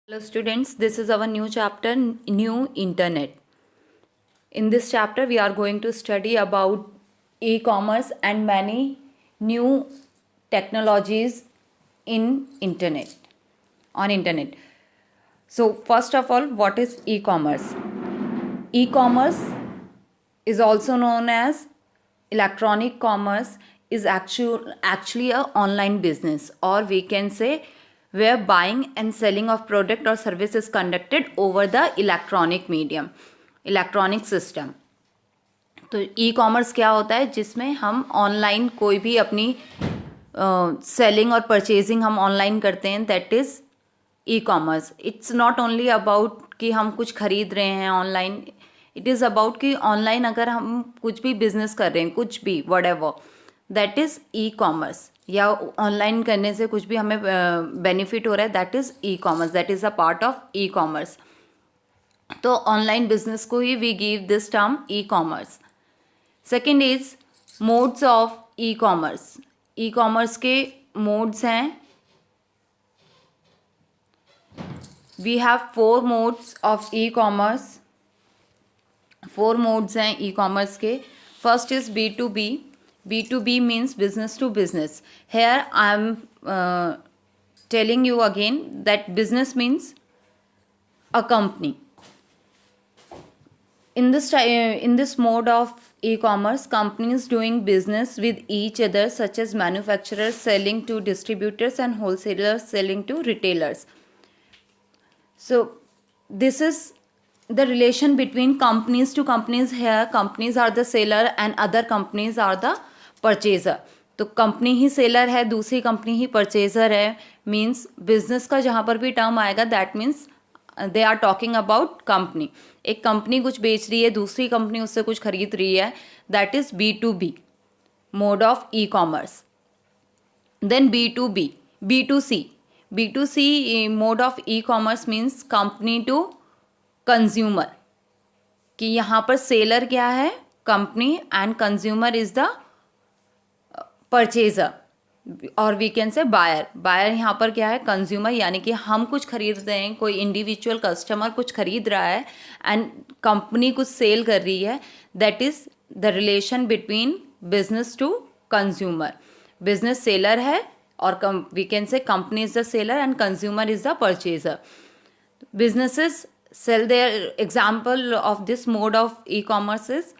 Hello students, this is our new chapter, New Internet. In this chapter, we are going to study about e-commerce and many new technologies in internet, on internet. So first of all, what is e-commerce? E-commerce is also known as electronic commerce is actually a online business, or we can say where buying and selling of product or service is conducted over the electronic medium, electronic system. तो e commerce क्या होता है, जिसमें हम online कोई भी अपनी selling और परचेजिंग हम ऑनलाइन करते हैं, that is e commerce. It's not only about कि हम कुछ खरीद रहे हैं ऑनलाइन, इट इज़ अबाउट कि ऑनलाइन अगर हम कुछ भी बिजनेस कर रहे हैं, कुछ भी whatever, that is e commerce. या ऑनलाइन करने से कुछ भी हमें बेनिफिट हो रहा है, that is e commerce, that is a part of e commerce. तो ऑनलाइन बिजनेस को ही we give this term e commerce. Second is modes of e commerce. E commerce के मोड्स हैं, we have 4 modes of e commerce. 4 modes हैं e commerce के. First is B2B. B2B means business to business. Here I am telling you again that business means a company. In this mode of e-commerce, companies doing business with each other, such as manufacturers selling to distributors and wholesalers selling to retailers. So this is the relation between companies to companies. Here companies are the seller and other companies are the purchaser. तो company ही seller है, दूसरी company ही purchaser है. Means business का जहाँ पर भी टर्म आएगा, that means they are talking about company. एक कंपनी कुछ बेच रही है, दूसरी कंपनी उससे कुछ खरीद रही है, that is B2B mode of e commerce. Then B2B, B2C. B2C mode of e commerce means company to consumer. कि यहाँ पर सेलर क्या है, company, and consumer is the purchaser, और we can say buyer. Buyer यहाँ पर क्या है, कंज्यूमर, यानी कि हम कुछ खरीद रहे हैं, कोई इंडिविजुअल कस्टमर कुछ खरीद रहा है एंड कंपनी कुछ सेल कर रही है, that is the relation between business to consumer. Business seller है और we can say company is the seller and consumer is the purchaser. Businesses sell there. Example of this mode of e commerce is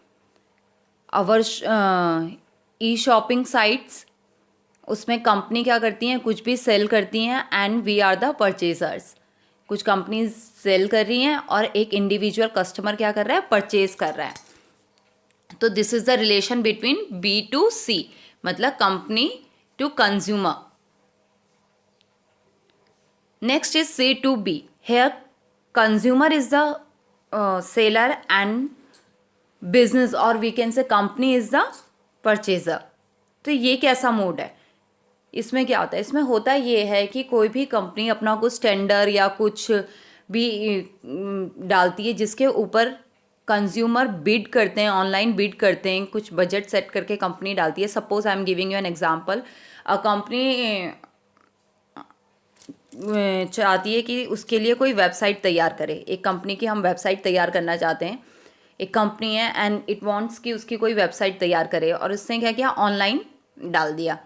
our e shopping sites. उसमें company क्या करती हैं, कुछ भी sell करती हैं and we are the purchasers. कुछ companies sell कर रही हैं और एक इंडिविजुअल कस्टमर क्या कर रहा है, परचेज कर रहा है. तो this is the relation between B2C, मतलब company to consumer. Next is C2B. Here consumer is the seller and business, और we can say company is the purchaser. तो ये कैसा मोड है, इसमें क्या होता है, इसमें होता ये है कि कोई भी कंपनी अपना कुछ टेंडर या कुछ भी डालती है, जिसके ऊपर कंज्यूमर बिड करते हैं, ऑनलाइन बिड करते हैं, कुछ बजट सेट करके कंपनी डालती है. Suppose I am giving you an example. A company चाहती है कि उसके लिए कोई वेबसाइट तैयार करे. एक कंपनी की हम वेबसाइट तैयार करना चाहते हैं, एक कंपनी है एंड इट वांट्स कि उसकी कोई वेबसाइट तैयार करे, और उसने क्या किया, ऑनलाइन डाल दिया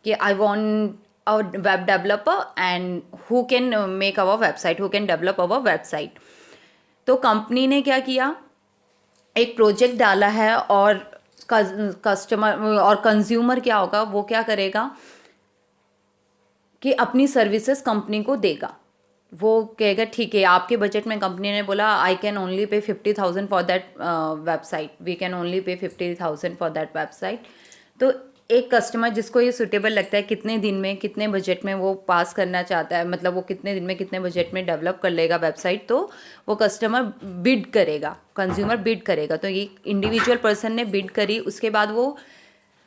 कि I want a web developer and who can make our website, who can develop our website. तो कंपनी ने क्या किया, एक प्रोजेक्ट डाला है, और कस्टमर और कंज्यूमर क्या होगा, वो क्या करेगा कि अपनी सर्विसेज कंपनी को देगा. वो कहेगा ठीक है, आपके बजट में, कंपनी ने बोला I can only pay 50,000 for that website, we can only pay 50,000 for that website. तो एक कस्टमर जिसको ये सुटेबल लगता है, कितने दिन में, कितने बजट में वो पास करना चाहता है, मतलब वो कितने दिन में, कितने बजट में डेवलप कर लेगा वेबसाइट, तो वो कस्टमर बिड करेगा, कंज्यूमर बिड करेगा. तो ये इंडिविजुअल पर्सन ने बिड करी, उसके बाद वो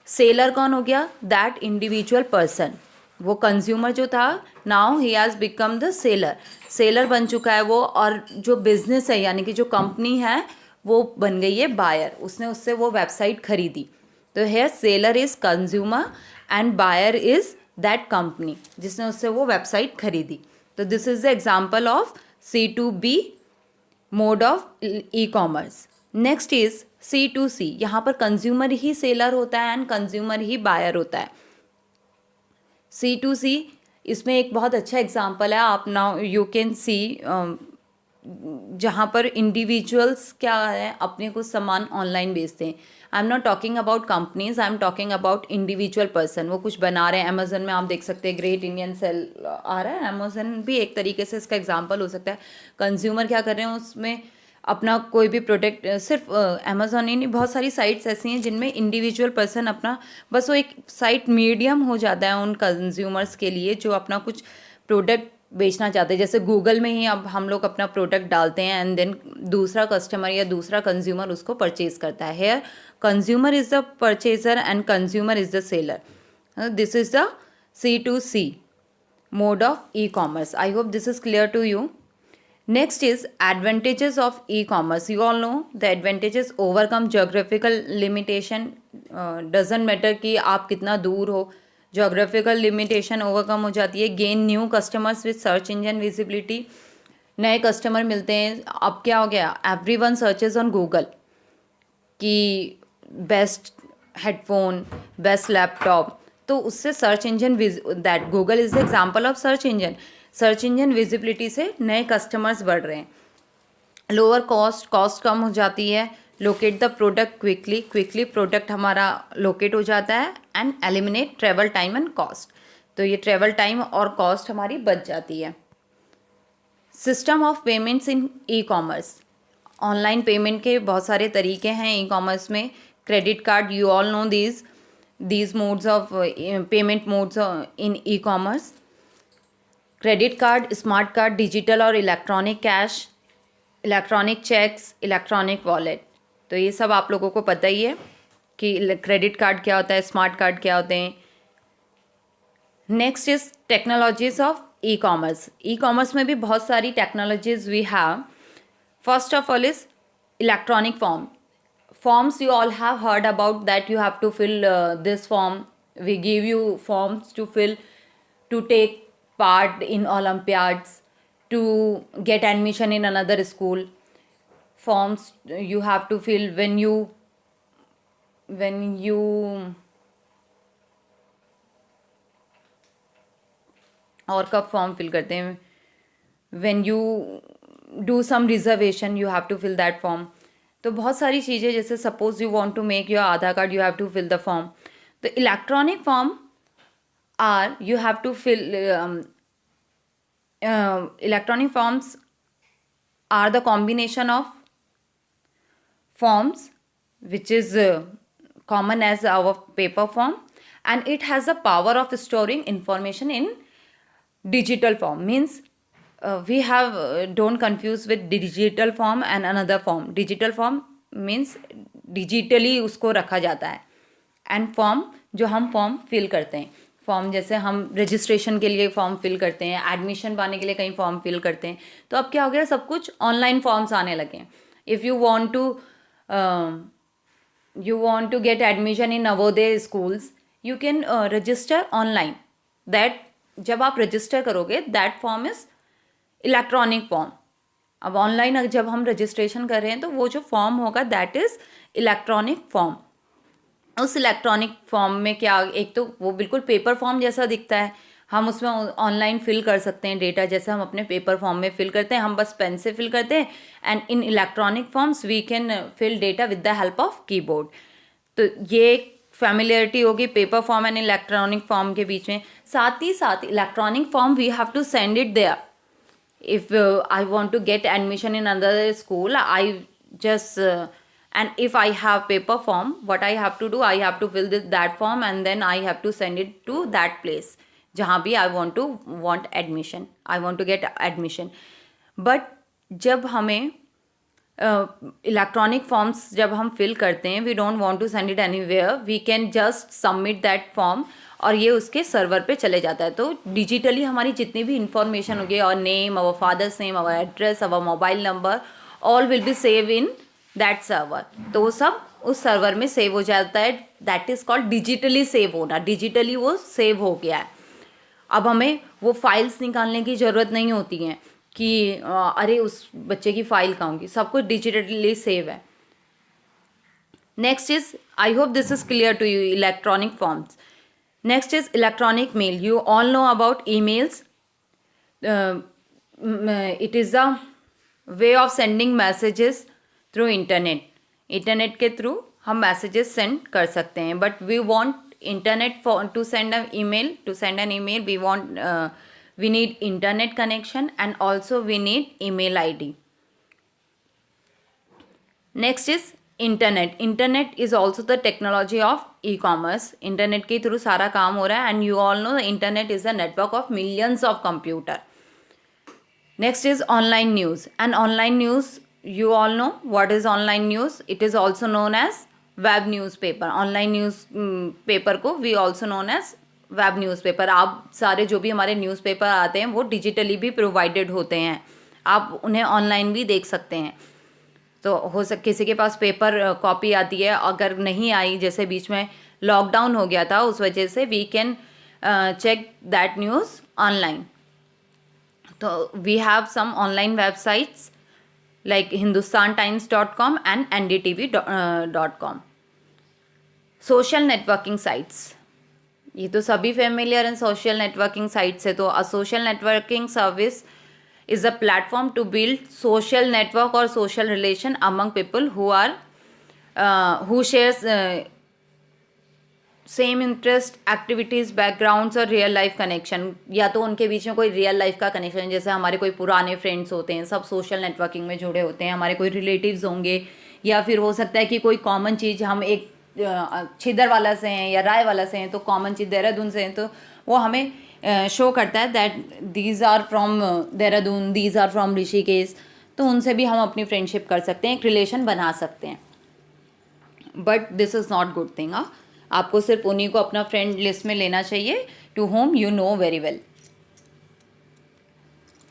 सेलर कौन हो गया, दैट इंडिविजुअल पर्सन. वो कंज्यूमर जो था, now he has become the seller. Seller बन चुका है वो, और जो बिजनेस है यानी कि जो कंपनी है वो बन गई है बायर. उसने उससे वो वेबसाइट खरीदी. तो है seller is consumer and buyer is that company जिसने उससे वो वेबसाइट खरीदी. तो this is the example of C2B mode of e commerce. Next is C2C. यहाँ पर कंज्यूमर ही सेलर होता है एंड कंज्यूमर ही बायर होता है. C2C इसमें एक बहुत अच्छा एग्जाम्पल है. आप नाउ यू कैन सी जहाँ पर इंडिविजुअल्स क्या है, अपने कुछ सामान ऑनलाइन बेचते हैं. I am not talking about companies, I am talking about individual person. वो कुछ बना रहे हैं. अमेजन में आप देख सकते हैं ग्रेट इंडियन सेल आ रहा है. अमेजन भी एक तरीके से इसका एग्जाम्पल हो सकता है. कंज्यूमर क्या कर रहे हैं, उसमें अपना कोई भी प्रोडक्ट, सिर्फ अमेजोन ही नहीं, बहुत सारी साइट्स ऐसी हैं जिनमें इंडिविजुअल पर्सन अपना, बस वो एक साइट मीडियम हो जाता है उन कंज्यूमर्स के लिए जो अपना कुछ प्रोडक्ट बेचना चाहते हैं. जैसे गूगल में ही अब हम लोग अपना प्रोडक्ट डालते हैं एंड देन दूसरा कस्टमर या दूसरा कंज्यूमर उसको परचेज करता है. Here consumer is the purchaser and consumer is the seller. This is the C2C mode of e-commerce. I hope this is clear to you. Next is advantages of e-commerce. You all know the advantages overcome geographical limitation. Doesn't matter कि आप कितना दूर हो, geographical limitation overcome हो जाती है. Gain new customers with search engine visibility. नए customer मिलते हैं. अब क्या हो गया, everyone searches on Google कि बेस्ट हेडफोन, बेस्ट लैपटॉप. तो उससे search engine that Google is the example of search engine. Search engine visibility से नए कस्टमर्स बढ़ रहे हैं. लोअर कॉस्ट कम हो जाती है. Locate the product quickly product हमारा लोकेट हो जाता है. And eliminate travel time and cost. तो ये ट्रेवल टाइम और कॉस्ट हमारी बच जाती है. System of payments in e commerce. Online payment के बहुत सारे तरीके हैं ई कॉमर्स में. Credit card, you all know these modes of payment modes in e-commerce. Credit card, smart card, digital और electronic cash, electronic cheques, electronic wallet. तो ये सब आप लोगों को पता ही है कि क्रेडिट कार्ड क्या होता है, स्मार्ट कार्ड क्या होते हैं. Next is technologies of e commerce. E commerce में भी बहुत सारी technologies we have. First of all is electronic form. Forms you all have heard about that you have to fill this form. We give you forms to fill to take part in Olympiads, to get admission in another school. Forms you have to fill when you और कब form fill करते हैं, when you do some reservation you have to fill that form. तो बहुत सारी चीज़ें, जैसे suppose you want to make your Aadhaar card, you have to fill the form. तो electronic form are you have to fill electronic forms are the combination of forms which is common as our paper form, and it has the power of storing information in digital form. Means we have don't confuse with digital form and another form. Digital form means digitally उसको रखा जाता है, and form जो हम form fill करते हैं. Form जैसे हम रजिस्ट्रेशन के लिए फॉर्म फिल करते हैं, एडमिशन पाने के लिए कहीं फॉर्म फिल करते हैं. तो अब क्या हो गया, सब कुछ ऑनलाइन फॉर्म्स आने लगे हैं. If you want to get admission in Navodaya schools, you can register online. That जब आप रजिस्टर करोगे, that form is electronic form. अब ऑनलाइन जब हम रजिस्ट्रेशन कर रहे हैं तो वो जो फॉर्म होगा दैट इज़ इलेक्ट्रॉनिक फॉर्म. उस इलेक्ट्रॉनिक फॉर्म में क्या, एक तो वो बिल्कुल पेपर फॉर्म जैसा दिखता है. हम उसमें ऑनलाइन फिल कर सकते हैं डेटा, जैसे हम अपने पेपर फॉर्म में फिल करते हैं, हम बस पेन से फिल करते हैं. And in electronic forms we can fill data with the help of keyboard. तो ये एक फैमिलियरिटी होगी paper form and electronic form के बीच में. साथ ही साथ electronic form we have to send it there. If I want to get admission in another school, I just and if I have paper form, what I have to do, I have to fill that form and then I have to send it to that place जहाँ भी I want admission, I want to get admission. But जब हमें electronic forms जब हम fill करते हैं, we don't want to send it anywhere, we can just submit that form और ये उसके सर्वर पे चले जाता है. तो डिजिटली हमारी जितनी भी इंफॉर्मेशन होगी, और name, our father's name, our address, our mobile number, all will be save in that server. तो वो सब उस सर्वर में सेव हो जाता है. That is called digitally save होना. डिजिटली वो सेव हो गया है. अब हमें वो फाइल्स निकालने की ज़रूरत नहीं होती है कि अरे उस बच्चे की फ़ाइल कहाँ होगी, सब कुछ डिजिटली सेव है. Next is, I hope this is clear to you, electronic forms. Next is electronic mail. You all know about emails. It is a way of sending messages through internet. Internet के through हम messages send कर सकते हैं, but we want internet for to send a email. To send an email we want we need internet connection and also we need email ID. Next is internet. Internet is also the technology of e-commerce. Internet के through सारा काम हो रहा है, and you all know the internet is a network of millions of computer. Next is online news. And online news, you all know what is online news. It is also known as web newspaper. Online news paper को we also known as web newspaper. आप सारे जो भी हमारे newspaper आते हैं वो digitally भी प्रोवाइडेड होते हैं, आप उन्हें ऑनलाइन भी देख सकते हैं. तो किसी के पास पेपर कॉपी आती है, अगर नहीं आई, जैसे बीच में लॉकडाउन हो गया था, उस वजह से we can check that news online. तो we have some online websites like hindustantimes.com and ndtv.com. Social networking sites, ये तो सभी फेमिलियर इन सोशल नेटवर्किंग साइट से. तो a social networking service is a platform to build social network और social relation among people who shares same interest, activities, backgrounds और real life connection. या तो उनके बीच में कोई रियल लाइफ का कनेक्शन, जैसे हमारे कोई पुराने फ्रेंड्स होते हैं, सब सोशल नेटवर्किंग में जुड़े होते हैं, हमारे कोई रिलेटिव्स होंगे, या फिर हो सकता है कि कोई कॉमन चीज़, हम एक छिदर वाला से हैं या राय वाला से हैं, तो कॉमन चीज़ देहरादून से हैं, तो वो हमें शो करता है that these are from Dehradun, these are from Rishikesh. तो उनसे भी हम अपनी फ्रेंडशिप कर सकते हैं, एक रिलेशन बना सकते हैं. But this is not good thing. आपको सिर्फ उन्हीं को अपना फ्रेंड लिस्ट में लेना चाहिए to whom you know very well.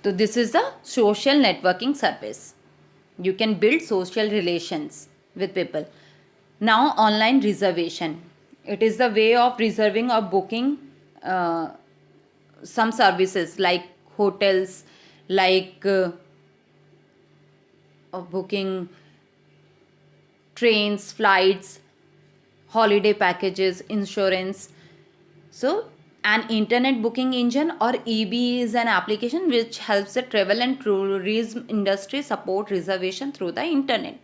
तो this is the social networking service. You can build social relations with people. Now online reservation. It is the way of reserving और booking some services like hotels, like booking trains, flights, holiday packages, insurance. So an internet booking engine or EB is an application which helps the travel and tourism industry support reservation through the internet.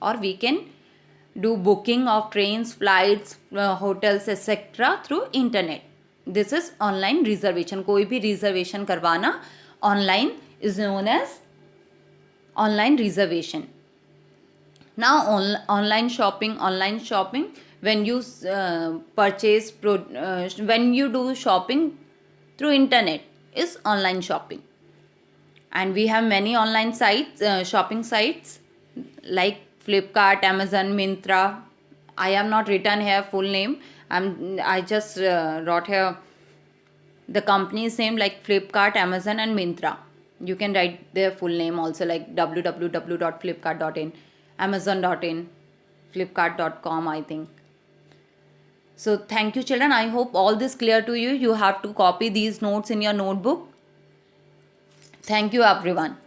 Or we can do booking of trains, flights, hotels, etc. through internet. This is online reservation. कोई भी reservation करवाना online is known as online reservation. Now online shopping when you purchase when you do shopping through internet is online shopping. And we have many online sites, shopping sites like Flipkart, Amazon, Myntra. I have not written here full name. I just wrote here the company's name, like Flipkart, Amazon and Myntra. You can write their full name also, like www.flipkart.in, amazon.in, flipkart.com, I think. So thank you children. I hope all this clear to you. You have to copy these notes in your notebook. Thank you everyone.